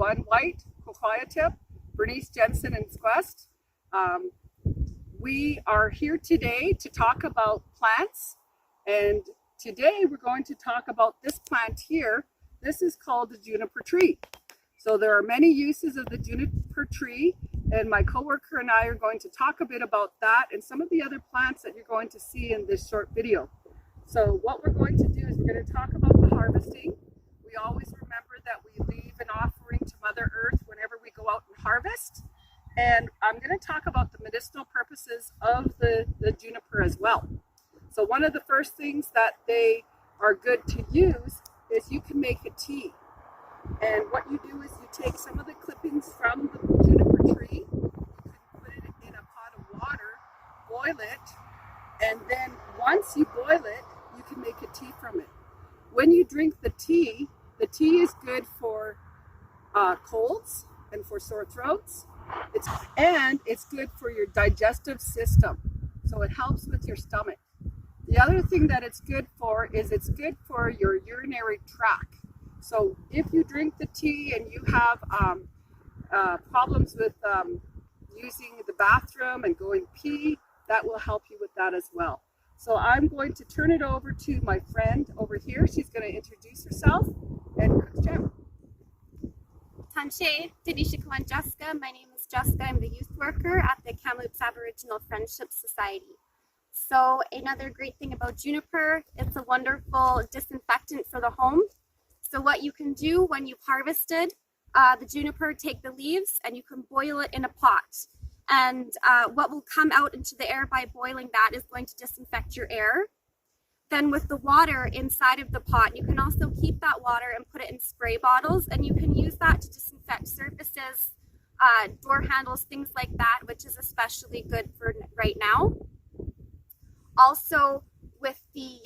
one white, Kukwstse'tselp, Bernice Jensen and Quest. We are here today to talk about plants, and today we're going to talk about this plant here. This is called the juniper tree. So there are many uses of the juniper tree, and my coworker and I are going to talk a bit about that and some of the other plants that you're going to see in this short video. So what we're going to do is we're going to talk about the harvesting. We always remember that we leave an offering to Mother Earth whenever we go out and harvest. And I'm going to talk about the medicinal purposes of the juniper as well. So one of the first things that they are good to use is you can make a tea. And what you do is you take some of the clippings from the juniper tree, you can put it in a pot of water, boil it, and then once you boil it, you can make a tea from it. When you drink the tea is good for colds and for sore throats. It's good for your digestive system. So it helps with your stomach. The other thing that it's good for is it's good for your urinary tract. So if you drink the tea and you have problems with using the bathroom and going pee, that will help you with that as well. So I'm going to turn it over to my friend over here. She's going to introduce herself and Kukwstse'tselp. Tanche, Tidishikawan Jessica. My name is Jessica. I'm the youth worker at the Kamloops Aboriginal Friendship Society. So another great thing about juniper, it's a wonderful disinfectant for the home. So what you can do when you've harvested the juniper, take the leaves and you can boil it in a pot. And what will come out into the air by boiling that is going to disinfect your air. Then with the water inside of the pot, you can also keep that water and put it in spray bottles, and you can use that to disinfect surfaces, door handles, things like that, which is especially good for right now. Also with the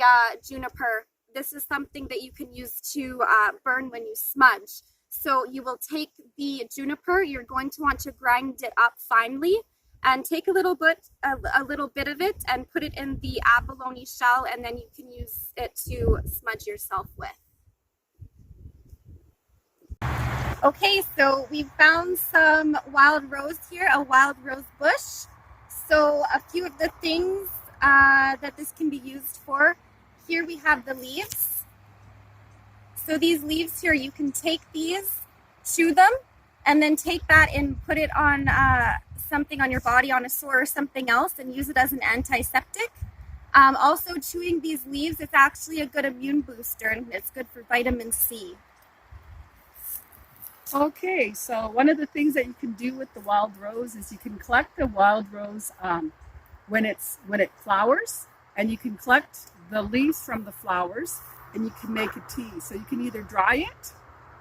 juniper, this is something that you can use to burn when you smudge. So you will take the juniper, you're going to want to grind it up finely and take a little bit of it and put it in the abalone shell, and then you can use it to smudge yourself with. Okay, so we found some wild rose here, a wild rose bush. So a few of the things that this can be used for. Here we have the leaves. So these leaves here, you can take these, chew them, and then take that and put it on something on your body, on a sore or something else, and use it as an antiseptic. Also, chewing these leaves, it's actually a good immune booster, and it's good for vitamin C. Okay, so one of the things that you can do with the wild rose is you can collect the wild rose when it flowers, and you can collect the leaves from the flowers, and you can make a tea. So you can either dry it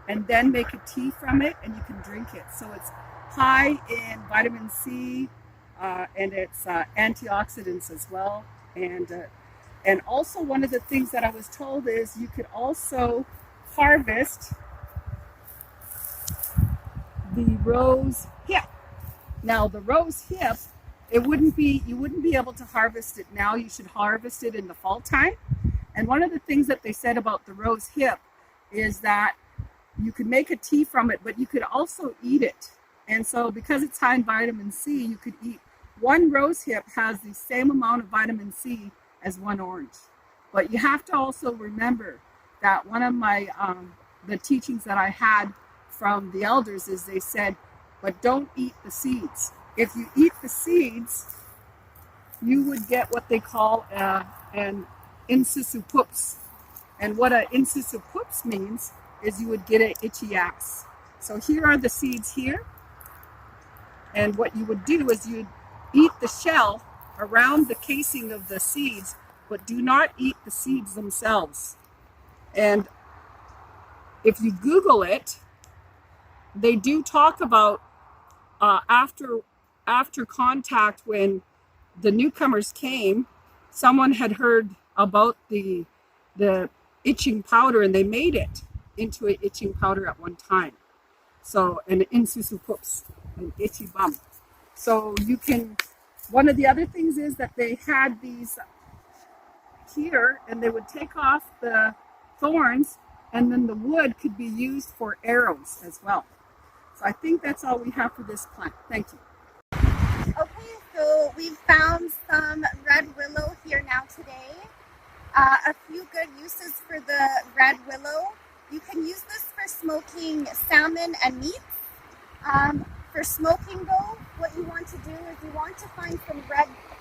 and then make a tea from it, and you can drink it. So it's high in vitamin C, and it's antioxidants as well. And also one of the things that I was told is you could also harvest the rose hip. Now the rose hip, you wouldn't be able to harvest it now. You should harvest it in the fall time. And one of the things that they said about the rose hip is that you could make a tea from it, but you could also eat it. And so because it's high in vitamin C, you could eat one rose hip has the same amount of vitamin C as one orange. But you have to also remember that one of my the teachings that I had from the elders is they said, but don't eat the seeds. If you eat the seeds, you would get what they call an insisupups. And what an insisupups means is you would get an itchy ass. So here are the seeds here. And what you would do is you'd eat the shell around the casing of the seeds, but do not eat the seeds themselves. And if you Google it, they do talk about after contact, when the newcomers came, someone had heard about the itching powder, and they made it into an itching powder at one time. So an insusupoops, an itchy bum. So you can, one of the other things is that they had these here, and they would take off the thorns, and then the wood could be used for arrows as well. So I think that's all we have for this plant. Thank you. Okay, so we've found some red willow here now today. A few good uses for the red willow. You can use this for smoking salmon and meats. For smoking though, what you want to do is you want to find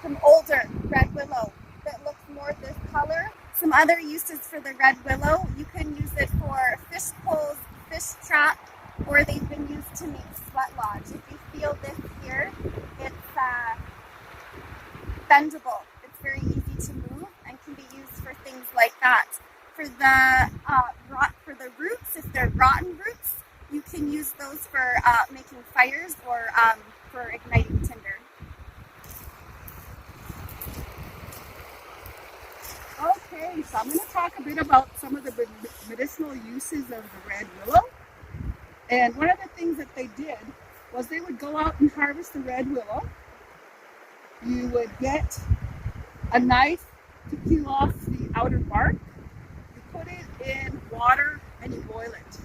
some older red willow that looks more this color. Some other uses for the red willow, you can use it for fish poles, fish trap, or they've been used to make sweat lodge. If you feel this here, it's bendable. It's very easy to move and can be used for things like that. For the roots, if they're rotten roots, you can use those for making fires or for igniting tinder. Okay, so I'm going to talk a bit about some of the medicinal uses of the red willow. And one of the things that they did was they would go out and harvest the red willow. You would get a knife to peel off the outer bark. You put it in water and you boil it.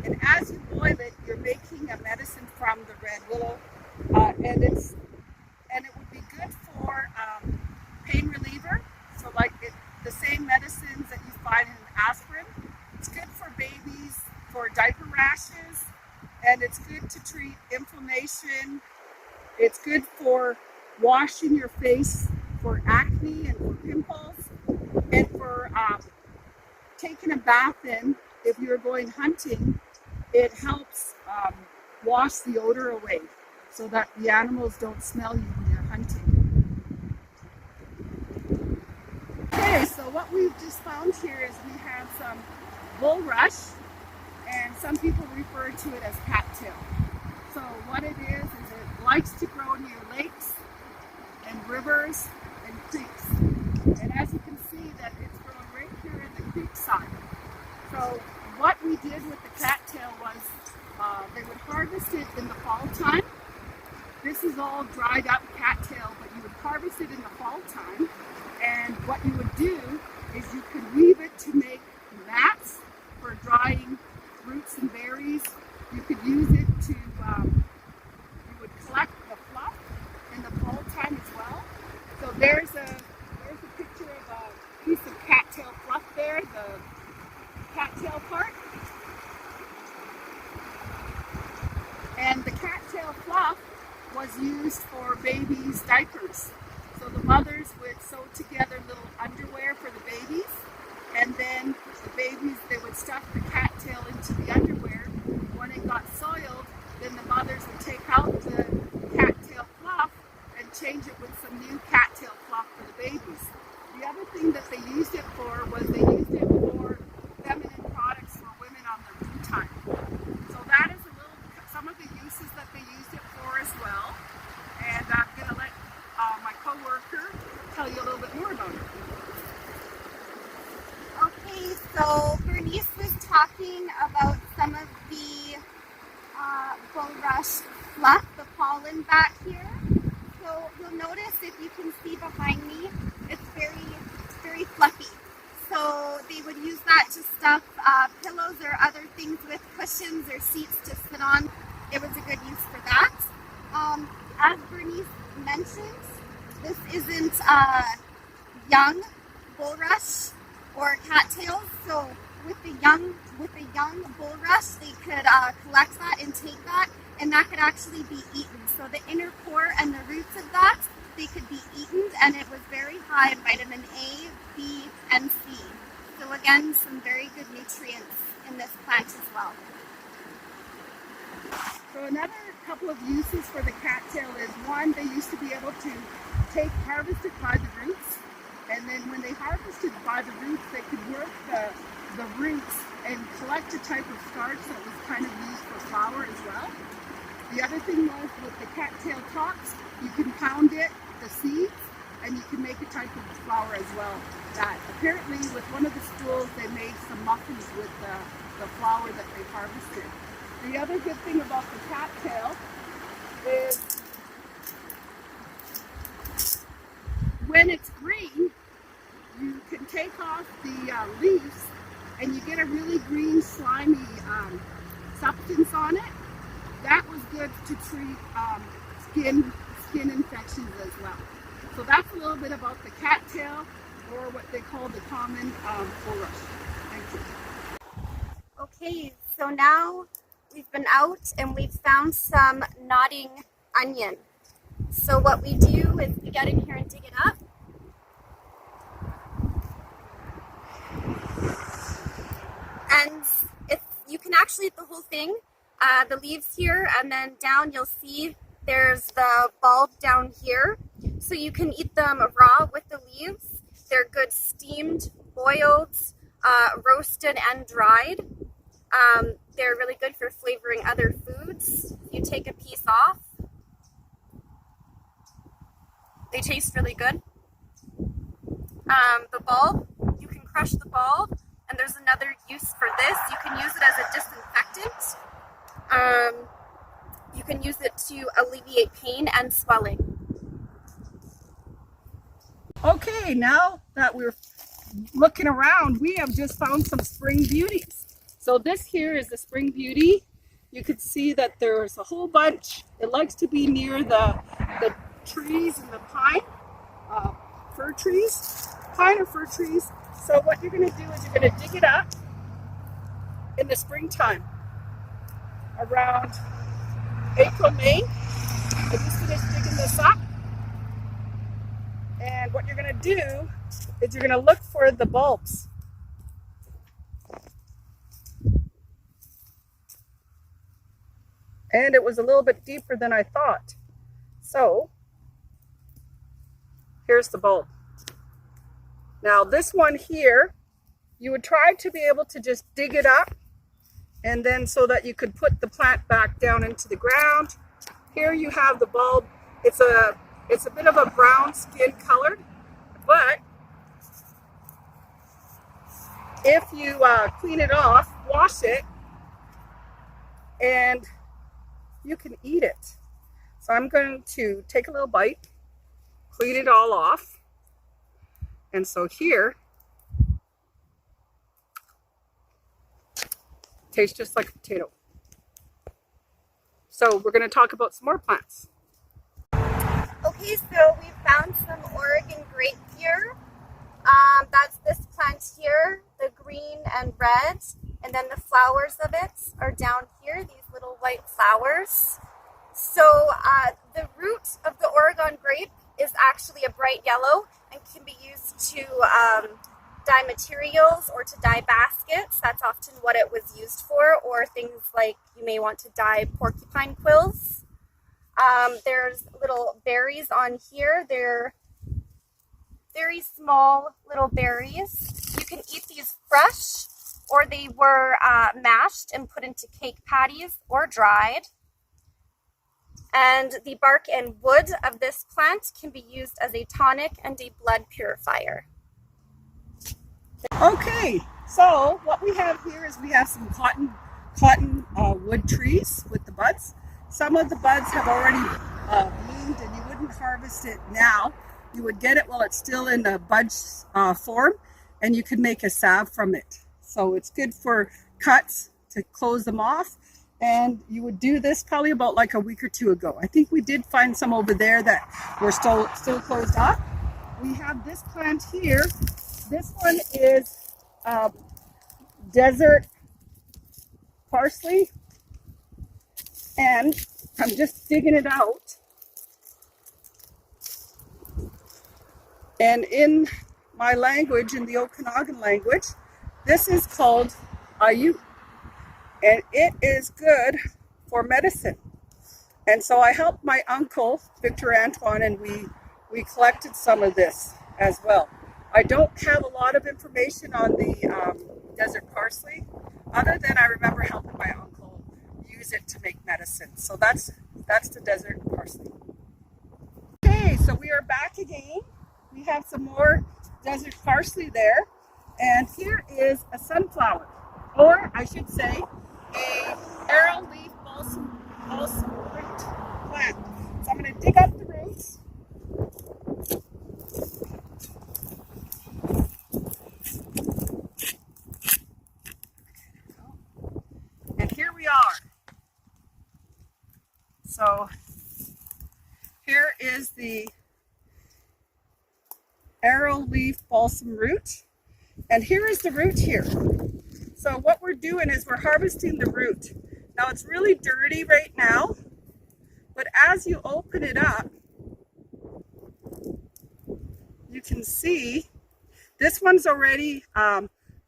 And as you boil it, you're making a medicine from the red willow, and it would be good for pain reliever. So like the same medicines that you find in aspirin. It's good for babies, for diaper rashes, and it's good to treat inflammation. It's good for washing your face for acne and for pimples, and for taking a bath in. If you're going hunting, it helps wash the odor away so that the animals don't smell you when you're hunting. Okay, so what we've just found here is we have some bulrush, and some people refer to it as cattail. So what it is it likes to grow near lakes and rivers and creeks. And as you can see, that it's grown right here in the creek side. So what we did with the cattail was they would harvest it in the fall time. This is all dried up cattail, but you would harvest it in the fall time. And what you would do is you could weave it to make mats for drying roots and berries. You could use it to, you would collect the fluff in the fall time as well. So there's a picture of a piece of cattail fluff there, the cattail part. And the cattail fluff was used for babies' diapers. So the mothers would sew together little underwear for the babies, and then the babies, they would stuff the cattail into the underwear. When it got soiled, then the mothers would take out the cattail fluff and change it with some new cattail fluff for the babies. The other thing that they used it for was they used it for feminine products for women on their room time. So that is some of the uses that they used it for as well. And I'm going to let my co-worker tell you a little bit more about it. Okay, so Bernice was talking about some of the bulrush fluff, the pollen back here. So you'll notice, if you can see behind me, it's very fluffy. So they would use that to stuff pillows or other things with, cushions or seats to sit on. It was a good use for that. As Bernice mentioned, this isn't young bulrush or cattails. So with the young bulrush, they could collect that and take that, and that could actually be eaten. So the inner core and the roots of that, they could be eaten, and it was very high in vitamin A, B, and C. So again, some very good nutrients in this plant as well. So another couple of uses for the cattail is, one, they used to be able to harvest it by the roots, and then when they harvested by the roots, they could work the roots and collect a type of starch that was kind of used for flour as well. The other thing was, with the cattail tops, you can pound it, the seeds, and you can make a type of flour as well. That apparently with one of the schools, they made some muffins with the flour that they harvested. The other good thing about the cattail is when it's green, you can take off the leaves and you get a really green slimy substance on it. that was good to treat skin infections as well. So that's a little bit about the cattail, or what they call the common bulrush. Thank you. Okay, so now we've been out and we've found some nodding onion. So what we do is we get in here and dig it up. And you can actually eat the whole thing, the leaves here, and then down you'll see there's the bulb down here. So you can eat them raw with the leaves. They're good steamed, boiled, roasted, and dried. They're really good for flavoring other foods. You take a piece off. They taste really good. The bulb, you can crush the bulb, and there's another use for this. You can use it as a disinfectant. You can use it to alleviate pain and swelling. Okay, now that we're looking around, we have just found some spring beauties. So this here is the spring beauty. You could see that there's a whole bunch. It likes to be near the trees and the pine, fir trees, pine or fir trees. So what you're going to do is you're going to dig it up in the springtime, around April, May. I just finished digging this up. And what you're going to do is you're going to look for the bulbs. And it was a little bit deeper than I thought. So here's the bulb. Now this one here, you would try to be able to just dig it up, and then so that you could put the plant back down into the ground. Here you have the bulb. It's a bit of a brown skin colored, but if you clean it off, wash it, and you can eat it. So I'm going to take a little bite, clean it all off. And so here, tastes just like a potato. So we're going to talk about some more plants. Okay, so we found some Oregon grape here. That's this plant here, the green and red, and then the flowers of it are down here, these little white flowers. So the root of the Oregon grape is actually a bright yellow and can be used to dye materials or to dye baskets. That's often what it was used for, or things like you may want to dye porcupine quills. There's little berries on here. They're very small little berries. You can eat these fresh, or they were mashed and put into cake patties or dried. And the bark and wood of this plant can be used as a tonic and a blood purifier. Okay, so what we have here is we have some cotton wood trees with the buds. Some of the buds have already bloomed, and you wouldn't harvest it now. You would get it while it's still in the bud form, and you could make a salve from it. So it's good for cuts to close them off. And you would do this probably about like a week or two ago. I think we did find some over there that were still closed off. We have this plant here. This one is desert parsley. And I'm just digging it out. And in my language, in the Okanagan language, this is called ayu. And it is good for medicine. And so I helped my uncle, Victor Antoine, and we collected some of this as well. I don't have a lot of information on the desert parsley, other than I remember helping my uncle use it to make medicine. So that's the desert parsley. Okay, so we are back again. We have some more desert parsley there. And here is a sunflower, or I should say, a arrowleaf balsam root plant. So I'm going to dig up the roots. And here we are. is the arrowleaf balsam root. And here is the root here. So what we're doing is we're harvesting the root. Now it's really dirty right now, but as you open it up, you can see this one's already,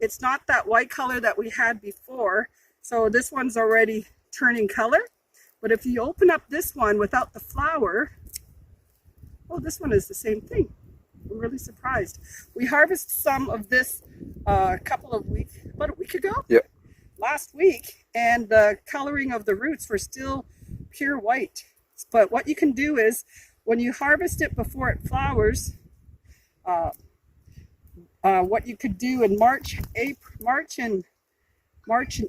it's not that white color that we had before. So this one's already turning color. But if you open up this one without the flower, oh, this one is the same thing. I'm really surprised. We harvested some of this about a week ago? Yep. Last week, and the coloring of the roots were still pure white. But what you can do is, when you harvest it before it flowers, what you could do in March and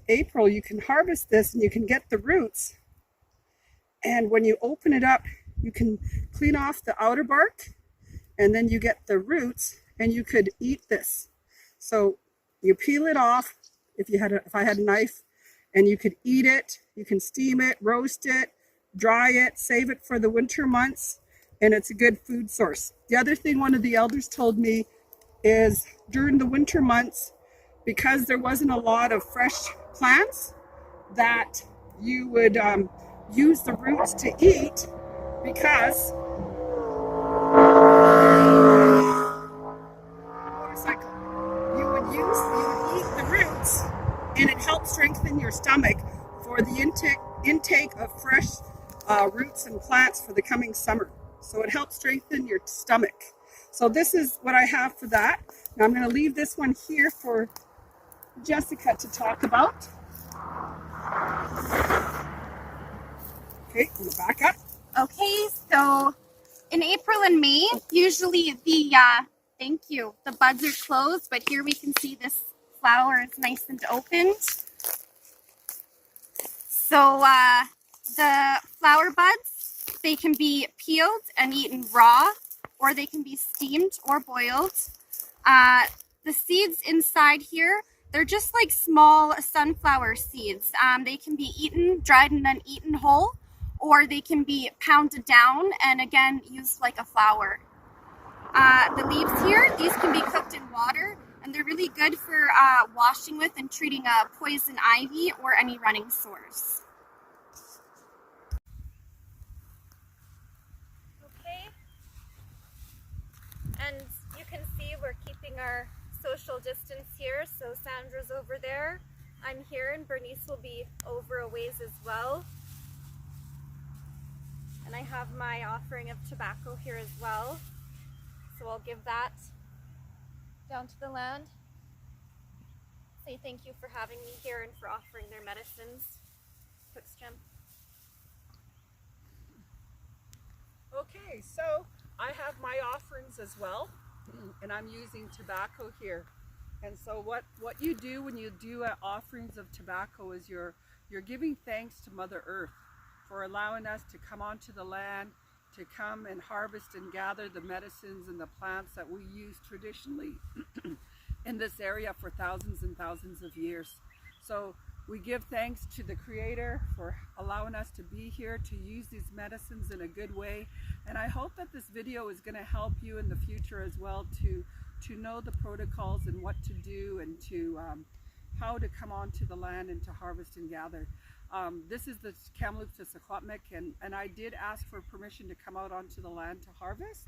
April, you can harvest this and you can get the roots. And when you open it up, you can clean off the outer bark, and then you get the roots, and you could eat this. So you peel it off if I had a knife, and you could eat it. You can steam it, roast it, dry it, save it for the winter months, and it's a good food source. The other thing one of the elders told me is during the winter months, because there wasn't a lot of fresh plants, that you would use the roots to eat, because you would eat the roots, and it helps strengthen your stomach for the intake of fresh roots and plants for the coming summer. So it helps strengthen your stomach. So this is what I have for that. Now I'm going to leave this one here for Jessica to talk about. Okay, I'm going to back up. Okay, so in April and May, usually the buds are closed, but here we can see this flower is nice and opened. So the flower buds, they can be peeled and eaten raw, or they can be steamed or boiled. The seeds inside here, they're just like small sunflower seeds. They can be eaten, dried and then eaten whole, or they can be pounded down and again used like a flour. The leaves here, these can be cooked in water, and they're really good for washing with and treating poison ivy or any running sores. Okay, and you can see we're keeping our social distance here. So Sandra's over there, I'm here, and Bernice will be over a ways as well. And I have my offering of tobacco here as well. So I'll give that down to the land. Say thank you for having me here and for offering their medicines. Kukwstse'tselp. Okay, so I have my offerings as well, and I'm using tobacco here. And so what you do when you do offerings of tobacco is you're giving thanks to Mother Earth for allowing us to come onto the land, to come and harvest and gather the medicines and the plants that we use traditionally in this area for thousands and thousands of years. So we give thanks to the Creator for allowing us to be here to use these medicines in a good way. And I hope that this video is going to help you in the future as well to know the protocols and what to do, and to how to come onto the land and to harvest and gather. This is the Kamloops Aboriginal, and I did ask for permission to come out onto the land to harvest.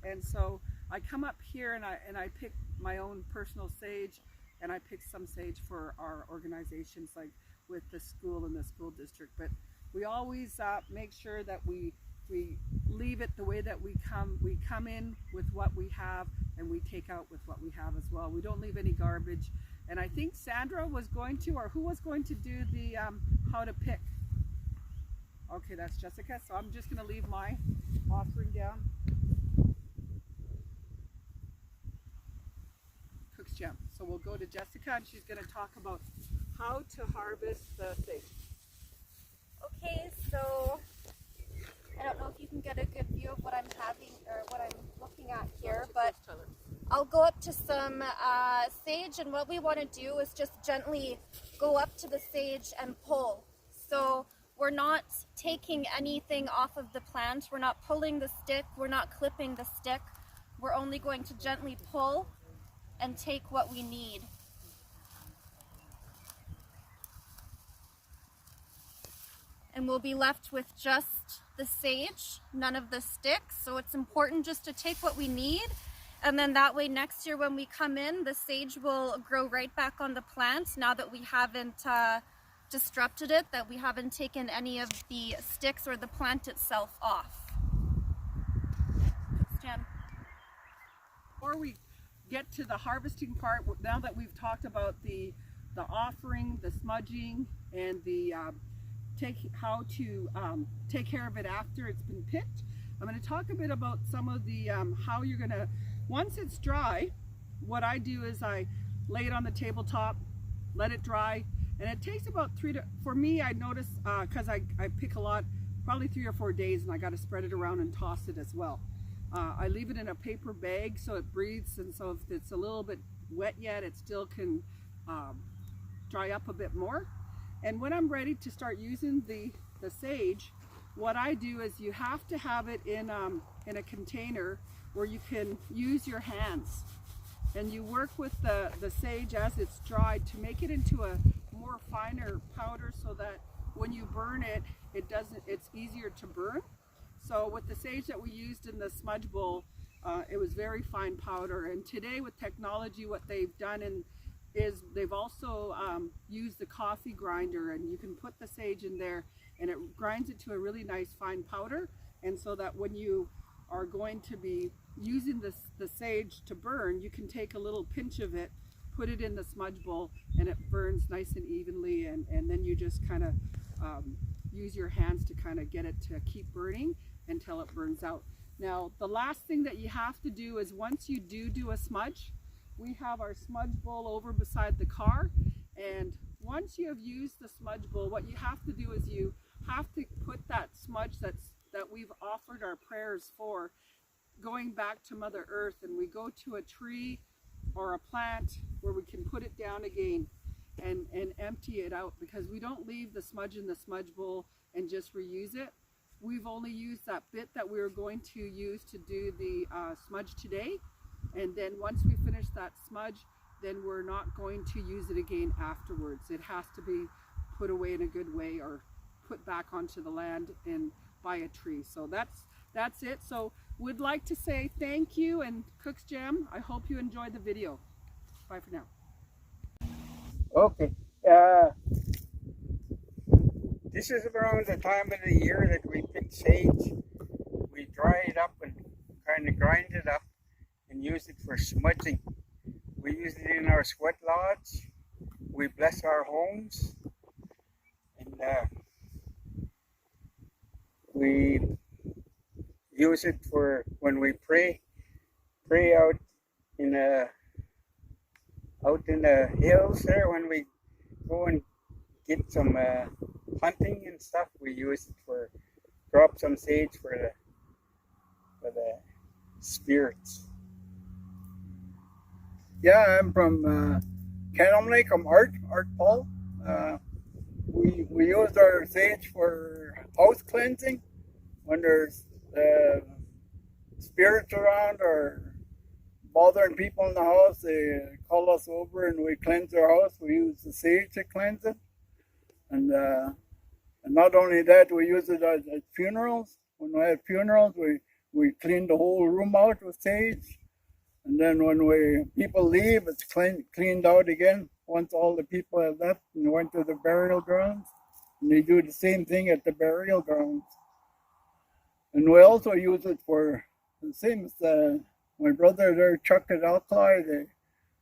And so I come up here and I pick my own personal sage, and I pick some sage for our organizations, like with the school and the school district. But we always make sure that we leave it the way that we come. We come in with what we have, and we take out with what we have as well. We don't leave any garbage. And I think Sandra was going to, or who was going to do the how to pick? Okay, that's Jessica. So I'm just going to leave my offering down. Kukwstse'tselp. So we'll go to Jessica, and she's going to talk about how to harvest the thing. Okay, so I don't know if you can get a good view of what I'm having or what I'm looking at here, but I'll go up to some sage, and what we want to do is just gently go up to the sage and pull. So we're not taking anything off of the plant. We're not pulling the stick. We're not clipping the stick. We're only going to gently pull and take what we need. And we'll be left with just the sage, none of the sticks. So it's important just to take what we need. And then that way next year when we come in, the sage will grow right back on the plant now that we haven't disrupted it, that we haven't taken any of the sticks or the plant itself off. Jen. Before we get to the harvesting part, now that we've talked about the offering, the smudging, and the how to take care of it after it's been picked, I'm going to talk a bit about some of the how you're going to, once it's dry, what I do is I lay it on the tabletop, let it dry, and it takes about for me, I notice, because I pick a lot, probably 3 or 4 days, and I got to spread it around and toss it as well. I leave it in a paper bag so it breathes, and so if it's a little bit wet yet, it still can dry up a bit more. And when I'm ready to start using the sage, what I do is you have to have it in a container where you can use your hands. And you work with the sage as it's dried to make it into a more finer powder so that when you burn it, it's easier to burn. So with the sage that we used in the smudge bowl, it was very fine powder. And today with technology, what they've done is they've also used the coffee grinder, and you can put the sage in there and it grinds it to a really nice fine powder. And so that when you are going to be using the sage to burn, you can take a little pinch of it, put it in the smudge bowl, and it burns nice and evenly, and then you just kind of use your hands to kind of get it to keep burning until it burns out. Now the last thing that you have to do is once you do a smudge, we have our smudge bowl over beside the car, and once you have used the smudge bowl, what you have to do is you have to put that smudge that we've offered our prayers for, going back to Mother Earth, and we go to a tree or a plant where we can put it down again and empty it out, because we don't leave the smudge in the smudge bowl and just reuse it. We've only used that bit that we were going to use to do the smudge today, and then once we finish that smudge, then we're not going to use it again afterwards. It has to be put away in a good way or put back onto the land and by a tree. So that's it. So would like to say thank you, and Cook's Jam, I hope you enjoyed the video. Bye for now. Okay. This is around the time of the year that we pick sage. We dry it up and kind of grind it up and use it for smudging. We use it in our sweat lodge. We bless our homes, and we use it for when we pray out in the hills there. When we go and get some hunting and stuff, we use it for drop some sage for the spirits. Yeah, I'm from Kamloops. I'm Art Paul. We use our sage for house cleansing when there's spirits around or bothering people in the house. They call us over and we cleanse their house. We use the sage to cleanse it, and not only that, we use it at funerals. When we have funerals, we clean the whole room out with sage. And then when people leave, it's cleaned out again once all the people have left and went to the burial grounds. And they do the same thing at the burial grounds. And we also use it for the same as my brother there, Chuck at Alki.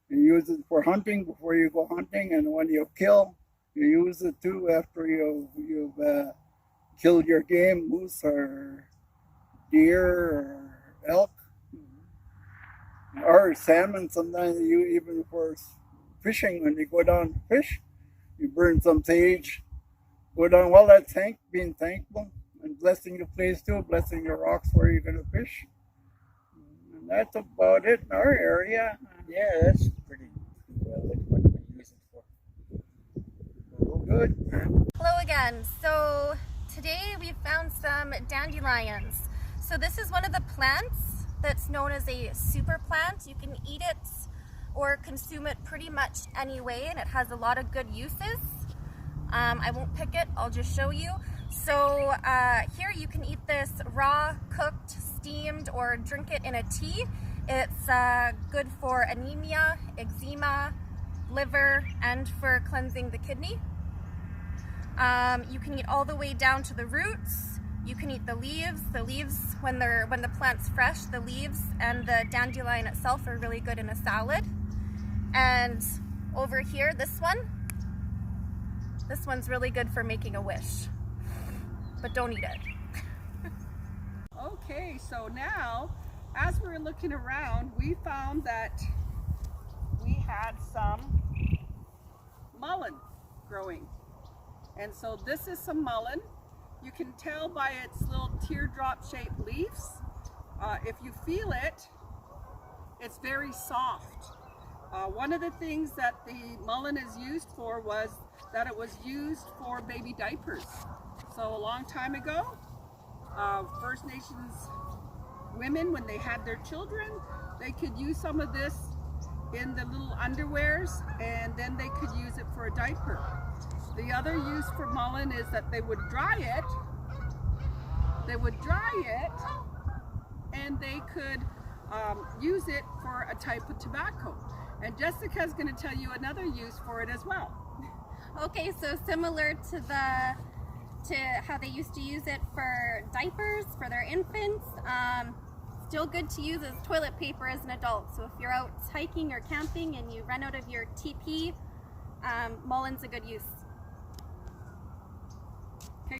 They use it for hunting before you go hunting, and when you kill, you use it too after you've killed your game, moose or deer or elk. Or salmon. Sometimes you even for fishing, when you go down to fish, you burn some sage. Go down, well, that's being thankful and blessing the place too, blessing the rocks where you're going to fish. And that's about it in our area. Yeah, that's pretty well what we use it for. Good. Hello again. So today we found some dandelions. So this is one of the plants that's known as a super plant. You can eat it or consume it pretty much any way, and it has a lot of good uses. I won't pick it, I'll just show you. So here you can eat this raw, cooked, steamed, or drink it in a tea. It's good for anemia, eczema, liver, and for cleansing the kidney. You can eat all the way down to the roots. You can eat the leaves. The leaves, when the plant's fresh, the leaves and the dandelion itself are really good in a salad. And over here, this one's really good for making a wish, but don't eat it. Okay, so now, as we were looking around, we found that we had some mullen growing. And so this is some mullen. You can tell by its little teardrop shaped leaves. If you feel it, it's very soft. One of the things that the mullen is used for was that it was used for baby diapers. So a long time ago, First Nations women, when they had their children, they could use some of this in the little underwears, and then they could use it for a diaper. The other use for mullen is that they would dry it. And they could use it for a type of tobacco. And Jessica's going to tell you another use for it as well. Okay, so similar to how they used to use it for diapers for their infants, still good to use as toilet paper as an adult. So if you're out hiking or camping and you run out of your TP, mullen's a good use. Okay.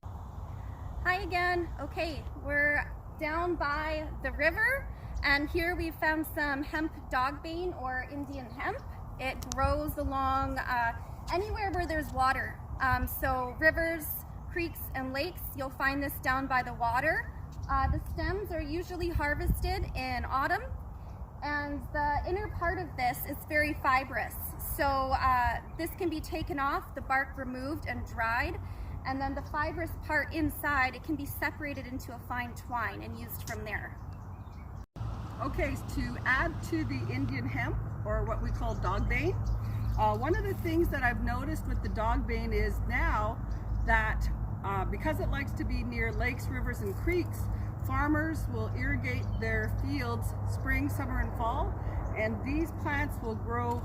Hi again. Okay, we're down by the river, and here we found some hemp dogbane or Indian hemp. It grows along anywhere where there's water. So rivers, creeks, and lakes, you'll find this down by the water. The stems are usually harvested in autumn, and the inner part of this is very fibrous. So this can be taken off, the bark removed and dried, and then the fibrous part inside, it can be separated into a fine twine and used from there. Okay, to add to the Indian hemp, or what we call dogbane, one of the things that I've noticed with the dogbane is now that because it likes to be near lakes, rivers, and creeks, farmers will irrigate their fields spring, summer, and fall, and these plants will grow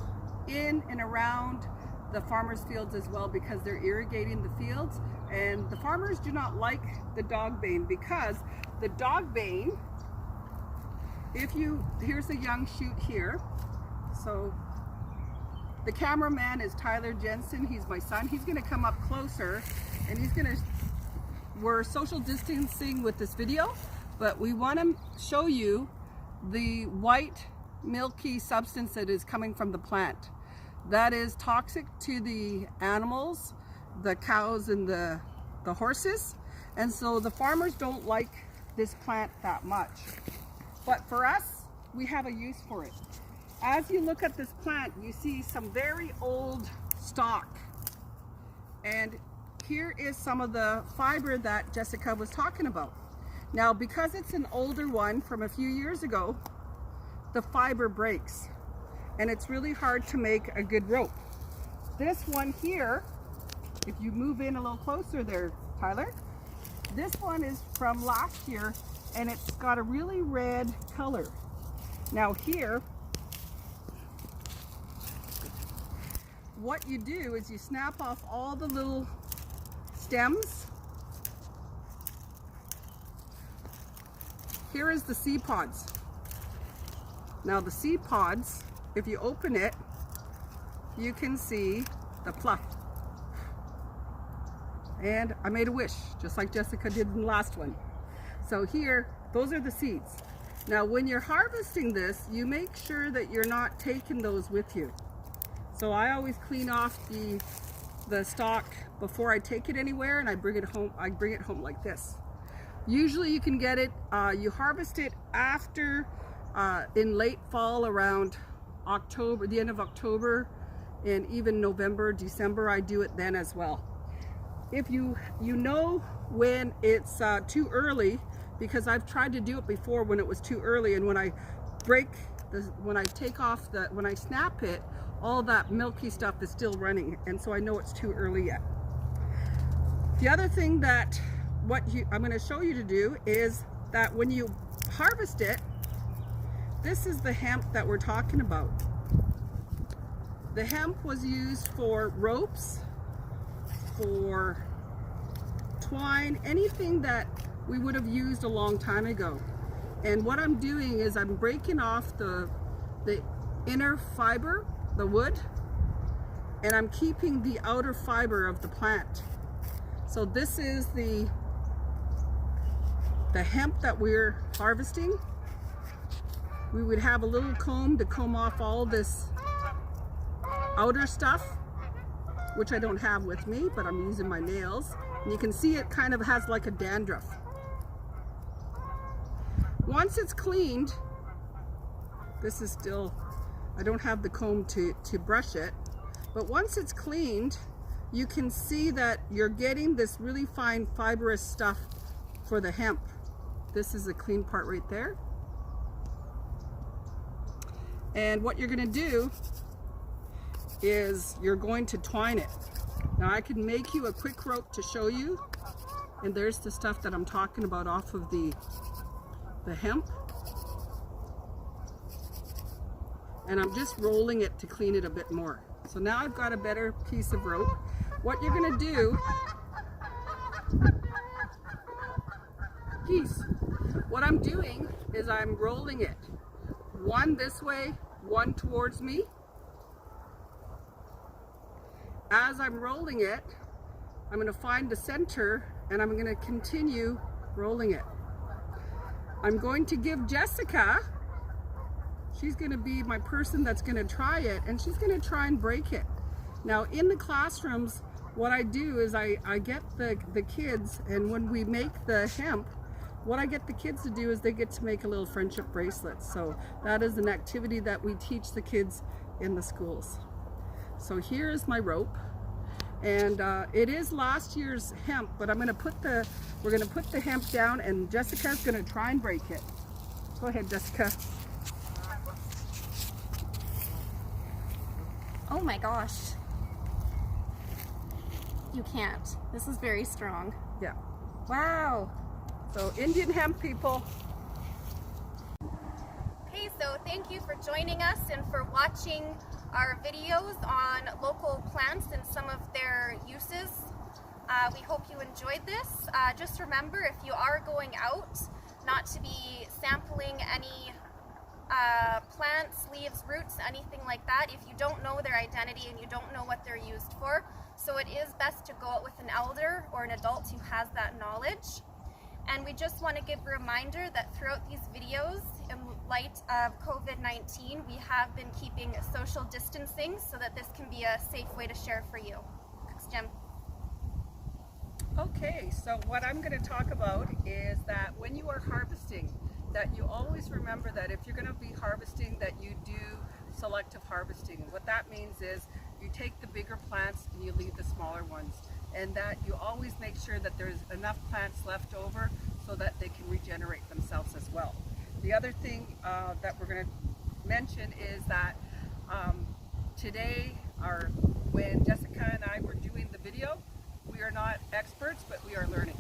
in and around the farmers' fields as well because they're irrigating the fields. And the farmers do not like the dogbane because the dogbane, here's a young shoot here. So the cameraman is Tyler Jensen, he's my son. He's gonna come up closer and we're social distancing with this video, but we wanna show you the white milky substance that is coming from the plant. That is toxic to the animals, the cows and the horses, and so the farmers don't like this plant that much. But for us, we have a use for it. As you look at this plant, you see some very old stalk, and here is some of the fiber that Jessica was talking about. Now, because it's an older one from a few years ago, the fiber breaks, and it's really hard to make a good rope. This one here, if you move in a little closer there, Tyler, this one is from last year, and it's got a really red color. Now here, what you do is you snap off all the little stems. Here is the seed pods. Now the seed pods, if you open it, you can see the fluff. And I made a wish, just like Jessica did in the last one. So here, those are the seeds. Now when you're harvesting this, you make sure that you're not taking those with you. So I always clean off the stalk before I take it anywhere, and I bring it home like this. Usually you can get it, you harvest it after, in late fall, around October, the end of October, and even November, December, I do it then as well. if you know when it's too early, because I've tried to do it before when it was too early, and when I when I snap it, all that milky stuff is still running, and so I know it's too early yet. The other thing that I'm going to show you to do is that when you harvest it, this is the hemp that we're talking about. The hemp was used for ropes, for twine, anything that we would have used a long time ago. And what I'm doing is I'm breaking off the inner fiber, the wood, and I'm keeping the outer fiber of the plant. So this is the hemp that we're harvesting. We would have a little comb to comb off all this outer stuff, which I don't have with me, but I'm using my nails. And you can see it kind of has like a dandruff. Once it's cleaned, this is still, I don't have the comb to brush it, but once it's cleaned, you can see that you're getting this really fine fibrous stuff for the hemp. This is the clean part right there. And what you're going to do is you're going to twine it. Now I can make you a quick rope to show you, and there's the stuff that I'm talking about off of the hemp. And I'm just rolling it to clean it a bit more. So now I've got a better piece of rope. What you're going to do, what I'm doing is I'm rolling it. One this way, one towards me. As I'm rolling it, I'm going to find the center and I'm going to continue rolling it. I'm going to give Jessica, she's going to be my person that's going to try it, and she's going to try and break it. Now in the classrooms, what I do is I get the kids, and when we make the hemp, what I get the kids to do is they get to make a little friendship bracelet. So that is an activity that we teach the kids in the schools. So here is my rope, and it is last year's hemp, but we're gonna put the hemp down, and Jessica's gonna try and break it. Go ahead, Jessica. Oh my gosh. You can't. This is very strong. Yeah. Wow. So Indian hemp, people. Okay, so thank you for joining us and for watching our videos on local plants and some of their uses. We hope you enjoyed this. Just remember, if you are going out, not to be sampling any plants, leaves, roots, anything like that if you don't know their identity and you don't know what they're used for. So it is best to go out with an elder or an adult who has that knowledge. And we just want to give a reminder that throughout these videos, in light of COVID-19, we have been keeping social distancing so that this can be a safe way to share for you. Thanks, Jim. Okay, so what I'm going to talk about is that when you are harvesting, that you always remember that if you're going to be harvesting, that you do selective harvesting. What that means is you take the bigger plants and you leave the smaller ones, and that you always make sure that there's enough plants left over so that they can regenerate themselves as well. The other thing that we're going to mention is that today, when Jessica and I were doing the video, we are not experts, but we are learning.